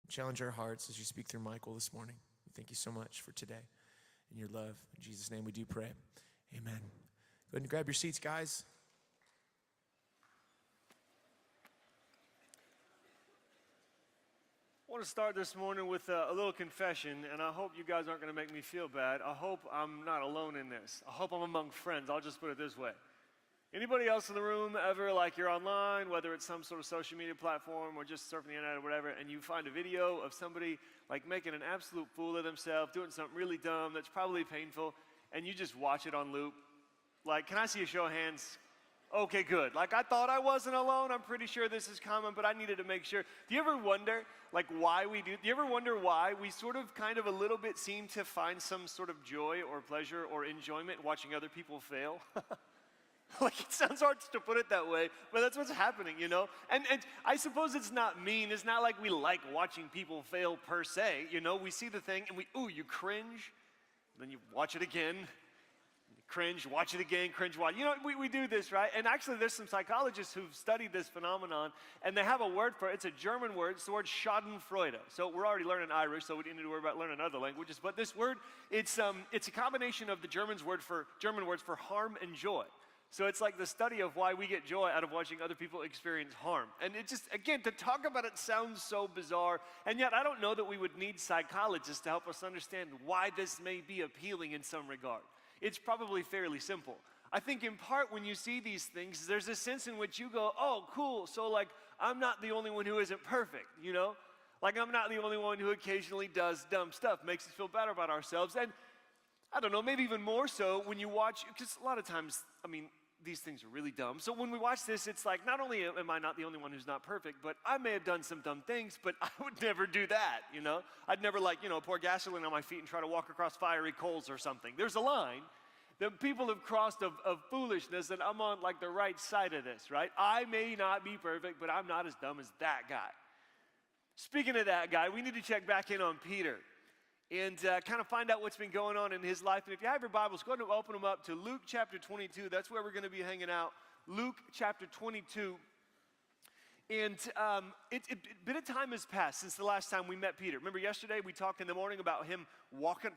Challenge our hearts as you speak through Michael this morning. We thank you so much for today and your love. In Jesus' name we do pray. Amen. Go ahead and grab your seats, guys. I want to start this morning with a little confession, and I hope you guys aren't going to make me feel bad. I hope I'm not alone in this. I hope I'm among friends. I'll just put it this way. Anybody else in the room ever, like you're online, whether it's some sort of social media platform or just surfing the internet or whatever, and you find a video of somebody like making an absolute fool of themselves, doing something really dumb that's probably painful, and you just watch it on loop? Like, can I see a show of hands? Okay, good. Like, I thought I wasn't alone. I'm pretty sure this is common, but I needed to make sure. Do you ever wonder, like, why we do? Do you ever wonder why we sort of kind of a little bit seem to find some sort of joy or pleasure or enjoyment watching other people fail? Like, it sounds hard to put it that way, but that's what's happening, you know? And I suppose it's not mean. It's not like we like watching people fail per se, you know? We see the thing and you cringe. Then you watch it again. You cringe, watch it again, cringe, watch. You know, we do this, right? And actually, there's some psychologists who've studied this phenomenon, and they have a word for it. It's a German word. It's the word Schadenfreude. So we're already learning Irish, so we didn't need to worry about learning other languages. But this word, it's a combination of the German words for harm and joy. So it's like the study of why we get joy out of watching other people experience harm. And it just, again, to talk about it sounds so bizarre, and yet I don't know that we would need psychologists to help us understand why this may be appealing in some regard. It's probably fairly simple. I think in part when you see these things, there's a sense in which you go, oh, cool, so like I'm not the only one who isn't perfect, you know? Like I'm not the only one who occasionally does dumb stuff, makes us feel better about ourselves. And I don't know, maybe even more so when you watch, because a lot of times, I mean, these things are really dumb. So when we watch this, it's like, not only am I not the only one who's not perfect, but I may have done some dumb things, but I would never do that, you know? I'd never, like, you know, pour gasoline on my feet and try to walk across fiery coals or something. There's a line that people have crossed of foolishness, and I'm on, like, the right side of this, right? I may not be perfect, but I'm not as dumb as that guy. Speaking of that guy, we need to check back in on Peter and kind of find out what's been going on in his life. And if you have your Bibles, go ahead and open them up to Luke chapter 22. That's where we're going to be hanging out. Luke chapter 22. And a bit of time has passed since the last time we met Peter. Remember yesterday we talked in the morning about him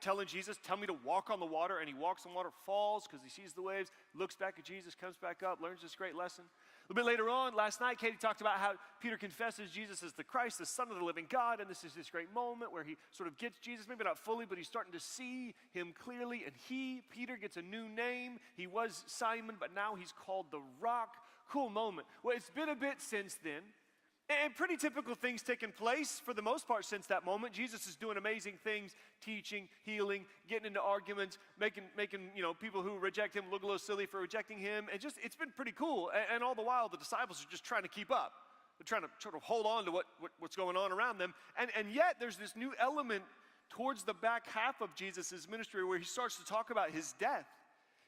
telling Jesus, tell me to walk on the water, and he walks on water, falls because he sees the waves, looks back at Jesus, comes back up, learns this great lesson. A little bit later on, last night, Katie talked about how Peter confesses Jesus as the Christ, the Son of the living God, and this is this great moment where he sort of gets Jesus, maybe not fully, but he's starting to see him clearly, and Peter gets a new name. He was Simon, but now he's called the Rock. Cool moment. Well, it's been a bit since then, and pretty typical things taking place for the most part since that moment. Jesus is doing amazing things, teaching, healing, getting into arguments, making you know, people who reject him look a little silly for rejecting him, and just it's been pretty cool. And all the while, the disciples are just trying to keep up. They're trying to sort of hold on to what's going on around them, and yet there's this new element towards the back half of Jesus' ministry where he starts to talk about his death.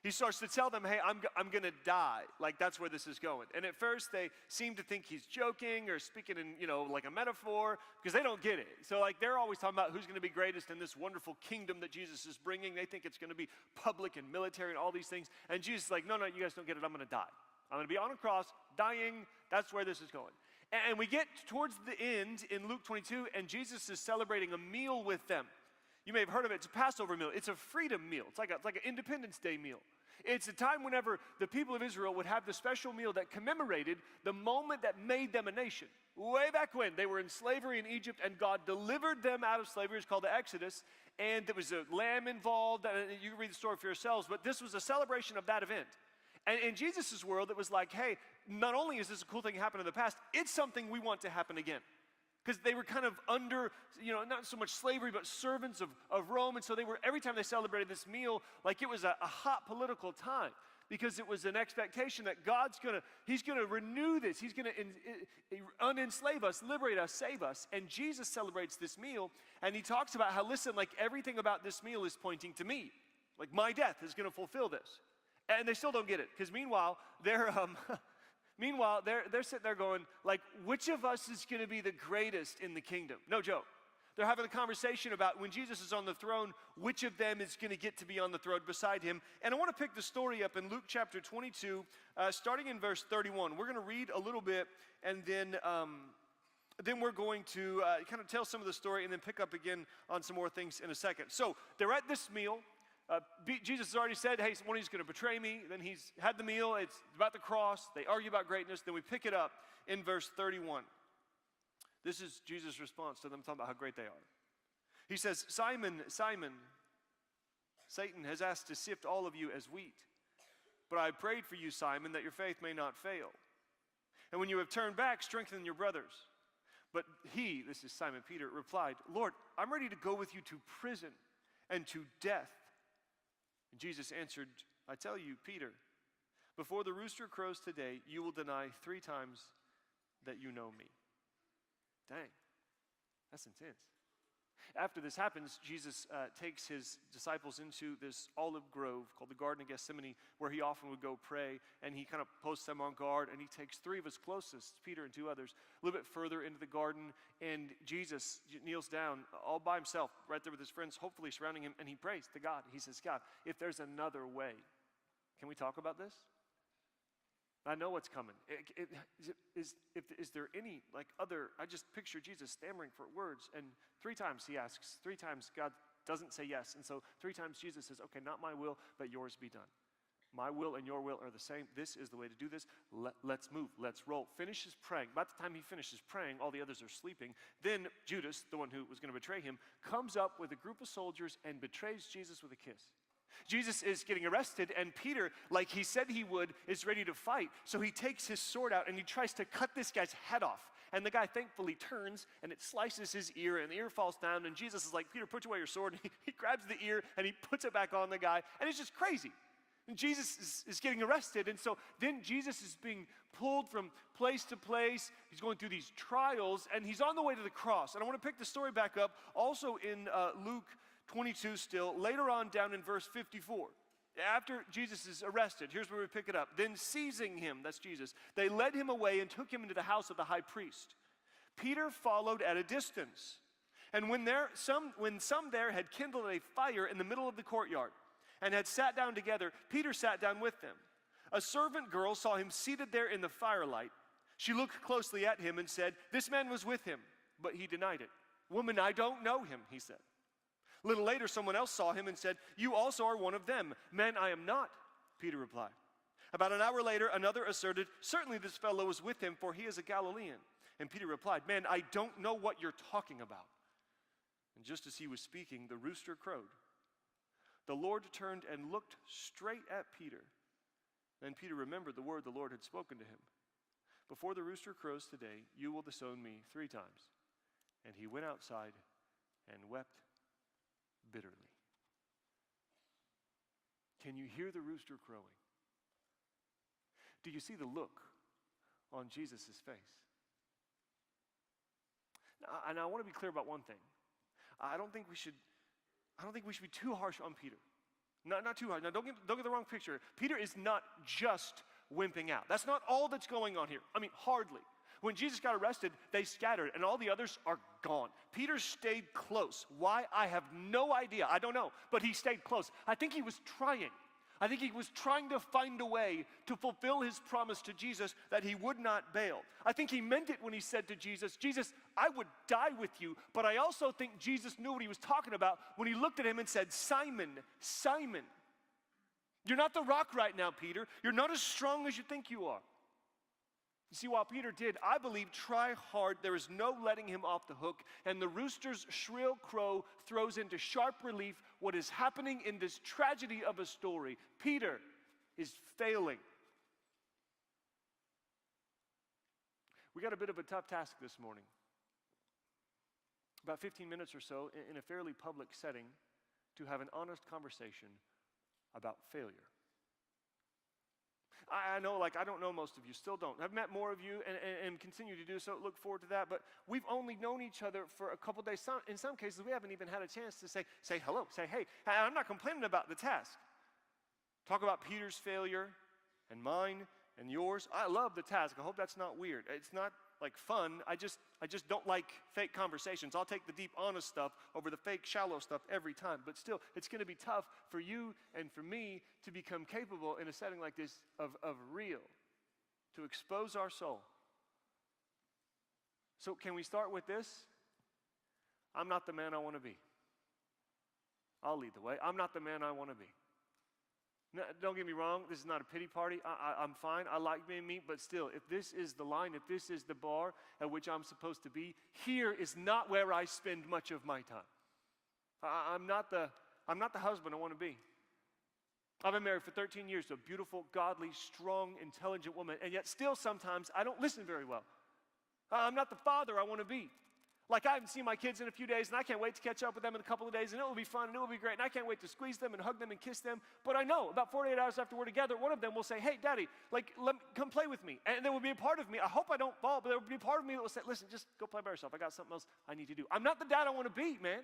He starts to tell them, hey, I'm going to die. Like, that's where this is going. And at first, they seem to think he's joking or speaking in, you know, like a metaphor, because they don't get it. So, like, they're always talking about who's going to be greatest in this wonderful kingdom that Jesus is bringing. They think it's going to be public and military and all these things. And Jesus is like, no, you guys don't get it. I'm going to die. I'm going to be on a cross, dying. That's where this is going. And we get towards the end in Luke 22, and Jesus is celebrating a meal with them. You may have heard of it. It's a Passover meal. It's a freedom meal. It's like an Independence Day meal. It's a time whenever the people of Israel would have the special meal that commemorated the moment that made them a nation. Way back when they were in slavery in Egypt and God delivered them out of slavery. It's called the Exodus. And there was a lamb involved. And you can read the story for yourselves. But this was a celebration of that event. And in Jesus' world, it was like, hey, not only is this a cool thing happened in the past, it's something we want to happen again. Because they were kind of under, you know, not so much slavery, but servants of Rome. And so they were, every time they celebrated this meal, like it was a hot political time. Because it was an expectation that he's going to renew this. He's going to unenslave us, liberate us, save us. And Jesus celebrates this meal. And he talks about how, listen, like everything about this meal is pointing to me. Like my death is going to fulfill this. And they still don't get it. Because meanwhile, they're sitting there going, like, which of us is going to be the greatest in the kingdom? No joke. They're having a conversation about when Jesus is on the throne, which of them is going to get to be on the throne beside him. And I want to pick the story up in Luke chapter 22, starting in verse 31. We're going to read a little bit, and then Then we're going to kind of tell some of the story and then pick up again on some more things in a second. So they're at this meal. Jesus has already said, hey, one of you's going to betray me. Then he's had the meal. It's about the cross. They argue about greatness. Then we pick it up in verse 31. This is Jesus' response to them talking about how great they are. He says, Simon, Simon, Satan has asked to sift all of you as wheat. But I prayed for you, Simon, that your faith may not fail. And when you have turned back, strengthen your brothers. But he, this is Simon Peter, replied, Lord, I'm ready to go with you to prison and to death. And Jesus answered, I tell you, Peter, before the rooster crows today, you will deny 3 times that you know me. Dang, that's intense. After this happens, Jesus takes his disciples into this olive grove called the Garden of Gethsemane, where he often would go pray, and he kind of posts them on guard, and he takes 3 of his closest, Peter and 2 others, a little bit further into the garden, and Jesus kneels down all by himself, right there with his friends, hopefully surrounding him, and he prays to God. He says, God, if there's another way, can we talk about this? I know what's coming. Is there any other? I just picture Jesus stammering for words, and 3 times he asks. 3 times God doesn't say yes, and so 3 times Jesus says, okay, not my will, but yours be done. My will and your will are the same. This is the way to do this. Let's move. Let's roll. Finishes praying. By the time he finishes praying, all the others are sleeping. Then Judas, the one who was going to betray him, comes up with a group of soldiers and betrays Jesus with a kiss. Jesus is getting arrested, and Peter, like he said he would, is ready to fight. So he takes his sword out, and he tries to cut this guy's head off. And the guy thankfully turns, and it slices his ear, and the ear falls down. And Jesus is like, Peter, put away your sword. And he grabs the ear, and he puts it back on the guy. And it's just crazy. And Jesus is getting arrested. And so then Jesus is being pulled from place to place. He's going through these trials, and he's on the way to the cross. And I want to pick the story back up also in Luke 22 still, later on down in verse 54. After Jesus is arrested, here's where we pick it up. Then seizing him, that's Jesus, they led him away and took him into the house of the high priest. Peter followed at a distance. And when some there had kindled a fire in the middle of the courtyard and had sat down together, Peter sat down with them. A servant girl saw him seated there in the firelight. She looked closely at him and said, this man was with him. But he denied it. Woman, I don't know him, he said. A little later, someone else saw him and said, you also are one of them. Man, I am not, Peter replied. About an hour later, another asserted, certainly this fellow was with him, for he is a Galilean. And Peter replied, man, I don't know what you're talking about. And just as he was speaking, the rooster crowed. The Lord turned and looked straight at Peter. Then Peter remembered the word the Lord had spoken to him. Before the rooster crows today, you will disown me 3 times. And he went outside and wept bitterly. Can you hear the rooster crowing? Do you see the look on Jesus' face? Now, and I want to be clear about one thing. I don't think we should be too harsh on Peter. Not too harsh. Now, don't get the wrong picture. Peter is not just wimping out. That's not all that's going on here. I mean, hardly. When Jesus got arrested, they scattered, and all the others are gone. Peter stayed close. Why? I have no idea. I don't know. But he stayed close. I think he was trying. I think he was trying to find a way to fulfill his promise to Jesus that he would not bail. I think he meant it when he said to Jesus, Jesus, I would die with you. But I also think Jesus knew what he was talking about when he looked at him and said, Simon, Simon, you're not the rock right now, Peter. You're not as strong as you think you are. You see, while Peter did, I believe, try hard, there is no letting him off the hook, and the rooster's shrill crow throws into sharp relief what is happening in this tragedy of a story. Peter is failing. We got a bit of a tough task this morning. About 15 minutes or so in a fairly public setting to have an honest conversation about failure. I know, I don't know most of you, still don't. I've met more of you and continue to do so, look forward to that, but we've only known each other for a couple days. In some cases, we haven't even had a chance to say hello, say hey. I'm not complaining about the task. Talk about Peter's failure and mine and yours. I love the task. I hope that's not weird. It's not fun. I just don't like fake conversations. I'll take the deep, honest stuff over the fake, shallow stuff every time. But still, it's going to be tough for you and for me to become capable in a setting like this of real, to expose our soul. So can we start with this? I'm not the man I want to be. I'll lead the way. I'm not the man I want to be. No, don't get me wrong, this is not a pity party. I'm fine. I like being me, but still, if this is the line, if this is the bar at which I'm supposed to be, here is not where I spend much of my time. I'm not the husband I want to be. I've been married for 13 years to a beautiful, godly, strong, intelligent woman, and yet still sometimes I don't listen very well. I'm not the father I want to be. Like, I haven't seen my kids in a few days, and I can't wait to catch up with them in a couple of days, and it will be fun, and it will be great, and I can't wait to squeeze them and hug them and kiss them. But I know about 48 hours after we're together, one of them will say, hey, Daddy, come play with me. And there will be a part of me, I hope I don't fall, but there will be a part of me that will say, listen, just go play by yourself. I got something else I need to do. I'm not the dad I want to be, man.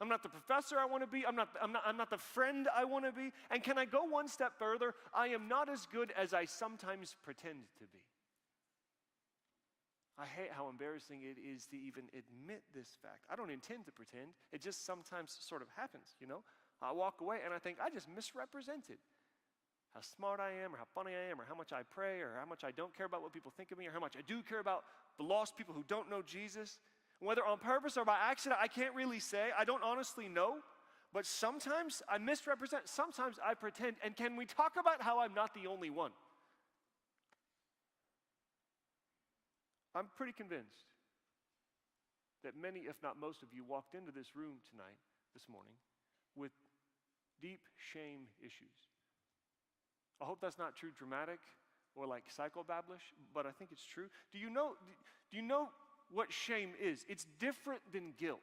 I'm not the professor I want to be. I'm not the friend I want to be. And can I go one step further? I am not as good as I sometimes pretend to be. I hate how embarrassing it is to even admit this fact. I don't intend to pretend. It just sometimes sort of happens, you know? I walk away and I think I just misrepresented how smart I am, or how funny I am, or how much I pray, or how much I don't care about what people think of me, or how much I do care about the lost people who don't know Jesus. Whether on purpose or by accident, I can't really say. I don't honestly know. But sometimes I misrepresent. Sometimes I pretend. And can we talk about how I'm not the only one? I'm pretty convinced that many, if not most of you, walked into this room tonight, this morning, with deep shame issues. I hope that's not too dramatic or like psychobablish, but I think it's true. Do you know what shame is? It's different than guilt.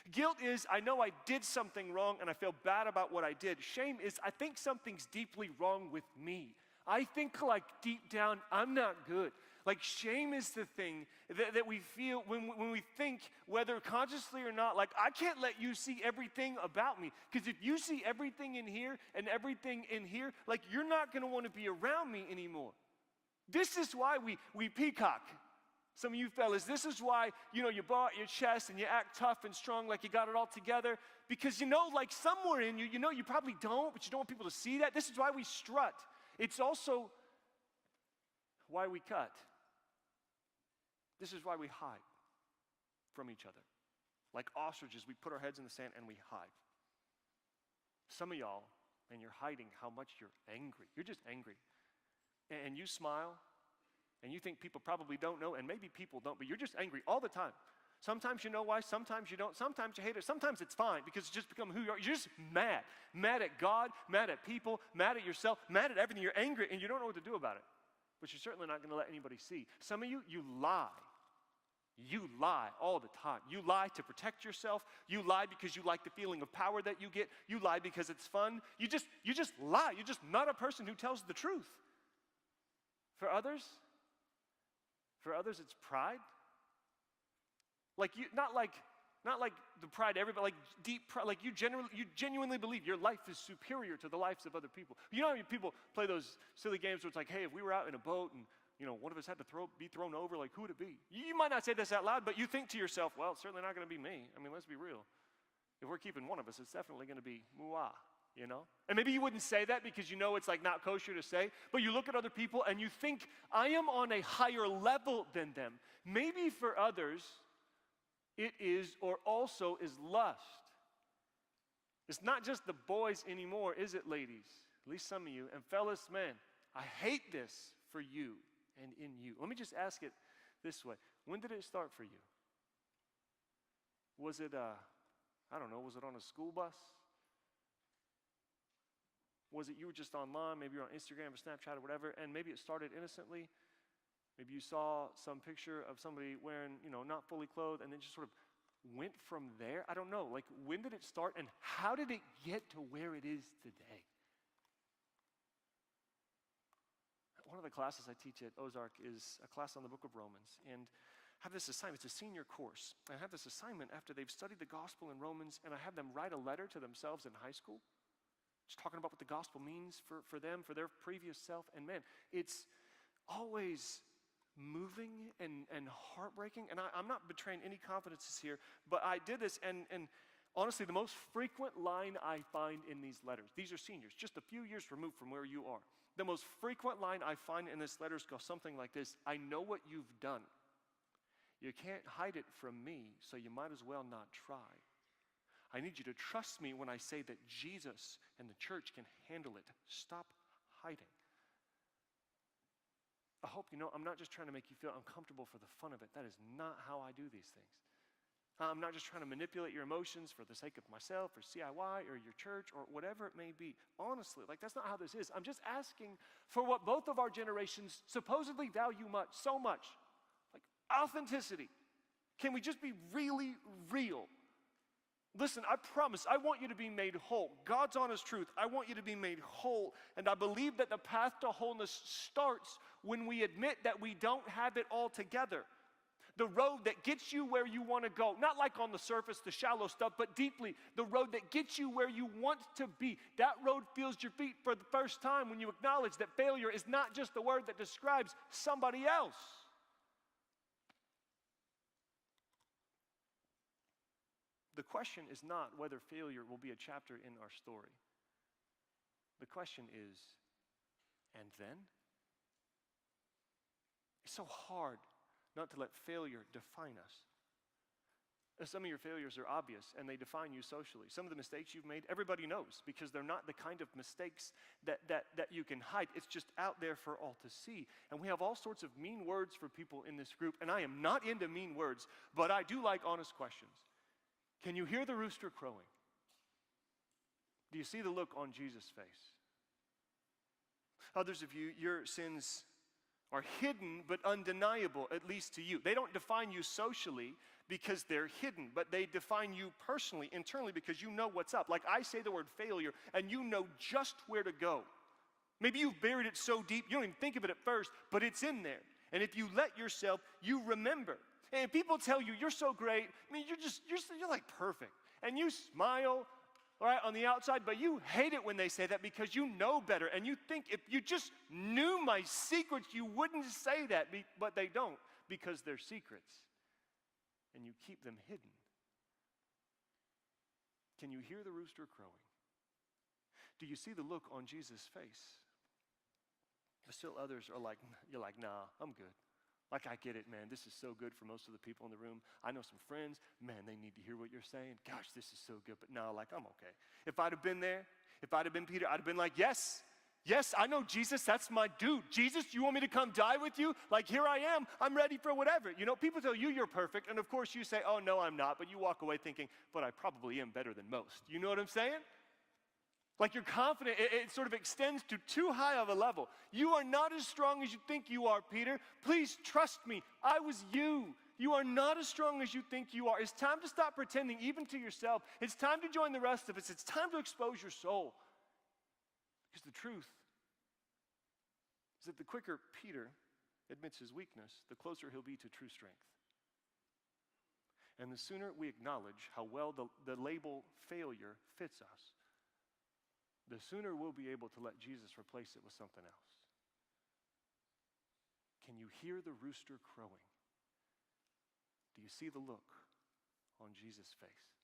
Guilt is, I know I did something wrong and I feel bad about what I did. Shame is, I think something's deeply wrong with me. I think like deep down, I'm not good. Like shame is the thing that we feel when we think, whether consciously or not, like I can't let you see everything about me. Because if you see everything in here and everything in here, like you're not going to want to be around me anymore. This is why we peacock. Some of you fellas, this is why, you bar out your chest and you act tough and strong like you got it all together. Because like somewhere in you, you probably don't, but you don't want people to see that. This is why we strut. It's also why we cut. This is why we hide from each other. Like ostriches, we put our heads in the sand and we hide. Some of y'all, and you're hiding how much you're angry. You're just angry. And you smile, and you think people probably don't know, and maybe people don't, but you're just angry all the time. Sometimes you know why, sometimes you don't, sometimes you hate it, sometimes it's fine because it's just become who you are. You're just mad. Mad at God, mad at people, mad at yourself, mad at everything. You're angry and you don't know what to do about it. But you're certainly not going to let anybody see. Some of you, you lie. You lie all the time. You lie to protect yourself. You lie because you like the feeling of power that you get. You lie because it's fun. You just lie. You're just not a person who tells the truth. For others, it's pride. Like you, not like the pride everybody, like deep pride, like you genuinely believe your life is superior to the lives of other people. You know how many people play those silly games where it's like, hey, if we were out in a boat and one of us had to be thrown over, like who would it be? You might not say this out loud, but you think to yourself, well, it's certainly not going to be me. I mean, let's be real. If we're keeping one of us, it's definitely going to be Muah, And maybe you wouldn't say that because it's like not kosher to say, but you look at other people and you think, I am on a higher level than them. Maybe for others, it is or also is lust. It's not just the boys anymore, is it, ladies? At least some of you. And fellas, man, I hate this for you and in you. Let me just ask it this way. When did it start for you? Was it, was it on a school bus? Was it you were just online, maybe you're on Instagram or Snapchat or whatever, and maybe it started innocently? Maybe you saw some picture of somebody wearing, not fully clothed, and then just sort of went from there. I don't know. Like, when did it start, and how did it get to where it is today? One of the classes I teach at Ozark is a class on the book of Romans, and I have this assignment. It's a senior course. I have this assignment after they've studied the gospel in Romans, and I have them write a letter to themselves in high school, just talking about what the gospel means for them, for their previous self. And man, it's always moving and heartbreaking. And I'm not betraying any confidences here, but I did this, and honestly, the most frequent line I find in these letters, these are seniors, just a few years removed from where you are. The most frequent line I find in this letters goes something like this: I know what you've done. You can't hide it from me, so you might as well not try. I need you to trust me when I say that Jesus and the church can handle it. Stop hiding. I hope you know I'm not just trying to make you feel uncomfortable for the fun of it. That is not how I do these things. I'm not just trying to manipulate your emotions for the sake of myself or CIY or your church or whatever it may be. Honestly, that's not how this is. I'm just asking for what both of our generations supposedly value so much, like authenticity. Can we just be really real? Listen, I promise, I want you to be made whole. God's honest truth, I want you to be made whole. And I believe that the path to wholeness starts when we admit that we don't have it all together. The road that gets you where you want to go, not like on the surface, the shallow stuff, but deeply, the road that gets you where you want to be. That road feels your feet for the first time when you acknowledge that failure is not just the word that describes somebody else. The question is not whether failure will be a chapter in our story. The question is, and then? It's so hard not to let failure define us. Some of your failures are obvious and they define you socially. Some of the mistakes you've made, everybody knows because they're not the kind of mistakes that you can hide. It's just out there for all to see. And we have all sorts of mean words for people in this group, and I am not into mean words, but I do like honest questions. Can you hear the rooster crowing? Do you see the look on Jesus' face? Others of you, your sins are hidden but undeniable, at least to you. They don't define you socially because they're hidden, but they define you personally, internally, because you know what's up. Like I say the word failure, and you know just where to go. Maybe you've buried it so deep, you don't even think of it at first, but it's in there. And if you let yourself, you remember. And people tell you, you're so great. I mean, you're like perfect. And you smile, all right, on the outside, but you hate it when they say that because you know better. And you think if you just knew my secrets, you wouldn't say that. But they don't because they're secrets. And you keep them hidden. Can you hear the rooster crowing? Do you see the look on Jesus' face? Still others are like, you're like, nah, I'm good. Like, I get it, man. This is so good for most of the people in the room. I know some friends, man, they need to hear what you're saying. Gosh, this is so good. But no, like, I'm okay. If I'd have been there, if I'd have been Peter, I'd have been like, yes, I know Jesus. That's my dude. Jesus, you want me to come die with you? Like, here I am. I'm ready for whatever. You know, people tell you you're perfect. And of course you say, oh, no, I'm not. But you walk away thinking, but I probably am better than most. You know what I'm saying? Like you're confident, it sort of extends to too high of a level. You are not as strong as you think you are, Peter. Please trust me. I was you. You are not as strong as you think you are. It's time to stop pretending, even to yourself. It's time to join the rest of us. It's time to expose your soul. Because the truth is that the quicker Peter admits his weakness, the closer he'll be to true strength. And the sooner we acknowledge how well the label failure fits us, the sooner we'll be able to let Jesus replace it with something else. Can you hear the rooster crowing? Do you see the look on Jesus' face?